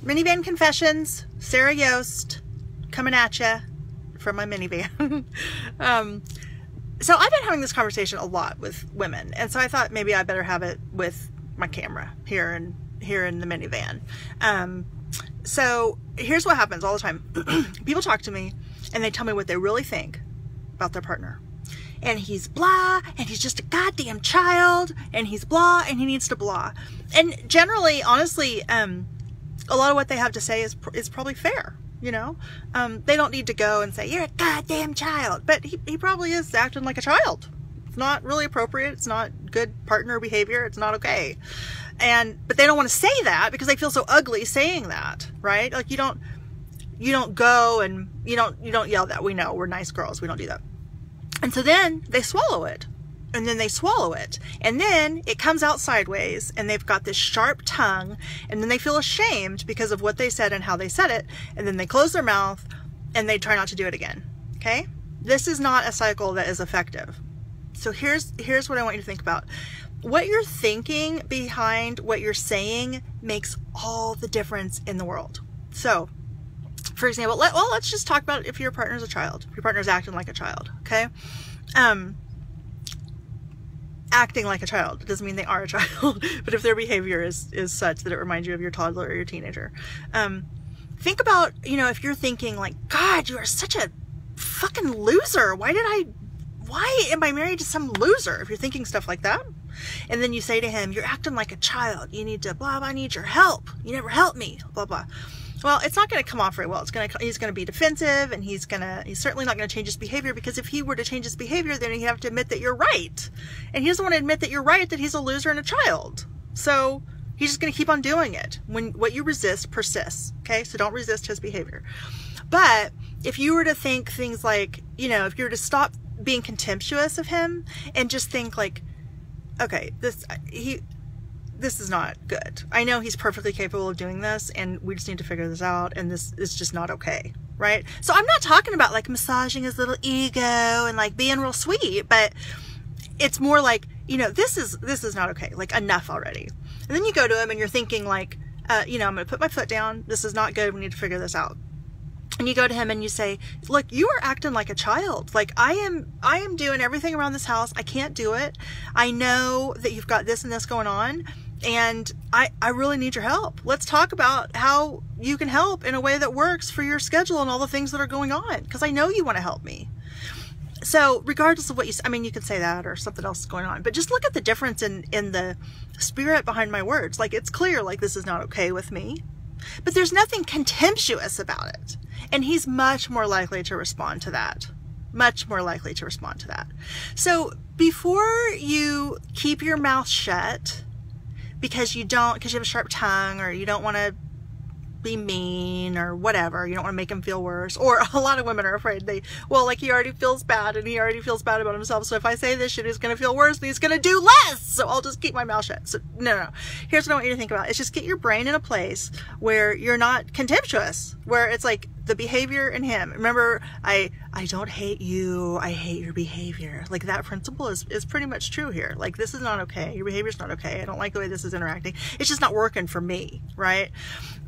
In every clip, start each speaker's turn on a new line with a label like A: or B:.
A: Minivan confessions, Sarah Yost, coming at you from my minivan. So I've been having this conversation a lot with women, and so I thought maybe I better have it with my camera here in the minivan. So here's what happens all the time. People talk to me and they tell me what they really think about their partner. And he's blah, and he's just a goddamn child, and he's blah, and he needs to blah. And generally, honestly, a lot of what they have to say is probably fair, you know? They don't need to go and say, you're a goddamn child, but he probably is acting like a child. It's not really appropriate. It's not good partner behavior. It's not okay. But they don't want to say that because they feel so ugly saying that, right? Like you don't go and you don't yell that. We know we're nice girls. We don't do that. And so then they swallow it, and then they swallow it, and then it comes out sideways, and they've got this sharp tongue, and then they feel ashamed because of what they said and how they said it, and then they close their mouth and they try not to do it again. Okay? This is not a cycle that is effective. So here's what I want you to think about. What you're thinking behind what you're saying makes all the difference in the world. So, for example, let's just talk about if your partner's a child. If your partner's acting like a child, okay? Acting like a child doesn't mean they are a child, but if their behavior is such that it reminds you of your toddler or your teenager. Think about, if you're thinking like, God, you are such a fucking loser. Why am I married to some loser? If you're thinking stuff like that. And then you say to him, you're acting like a child. You need to blah, blah, I need your help. You never helped me, blah, blah. Well, it's not going to come off very well. He's going to be defensive, and he's certainly not going to change his behavior, because if he were to change his behavior, then he'd have to admit that you're right. And he doesn't want to admit that you're right, that he's a loser and a child. So he's just going to keep on doing it. What you resist persists. Okay. So don't resist his behavior. But if you were to think things like, if you were to stop being contemptuous of him and just think like, okay, this is not good. I know he's perfectly capable of doing this, and we just need to figure this out, and this is just not okay, right? So I'm not talking about like massaging his little ego and like being real sweet, but it's more like, this is not okay. Like, enough already. And then you go to him and you're thinking like, I'm going to put my foot down. This is not good. We need to figure this out. And you go to him and you say, look, you are acting like a child. Like, I am doing everything around this house. I can't do it. I know that you've got this and this going on, and I really need your help. Let's talk about how you can help in a way that works for your schedule and all the things that are going on, because I know you want to help me. So regardless of what you can say that or something else is going on, but just look at the difference in the spirit behind my words. Like, it's clear, like, this is not okay with me, but there's nothing contemptuous about it. And he's much more likely to respond to that. Much more likely to respond to that. So before you keep your mouth shut because you have a sharp tongue, or you don't want to be mean or whatever, you don't want to make him feel worse, or a lot of women are afraid he already feels bad, and he already feels bad about himself, so if I say this shit, he's going to feel worse and he's going to do less, so I'll just keep my mouth shut. So no. Here's what I want you to think about. It's just get your brain in a place where you're not contemptuous, where it's like the behavior in him. Remember, I don't hate you, I hate your behavior. Like, that principle is pretty much true here. Like, this is not okay. Your behavior's not okay. I don't like the way this is interacting. It's just not working for me, right?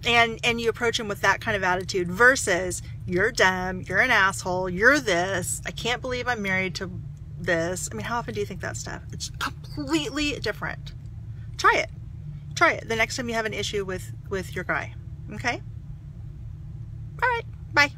A: And you approach him with that kind of attitude versus, you're dumb, you're an asshole, you're this, I can't believe I'm married to this. I mean, how often do you think that stuff? It's completely different. Try it. Try it the next time you have an issue with your guy. Okay? All right. Bye.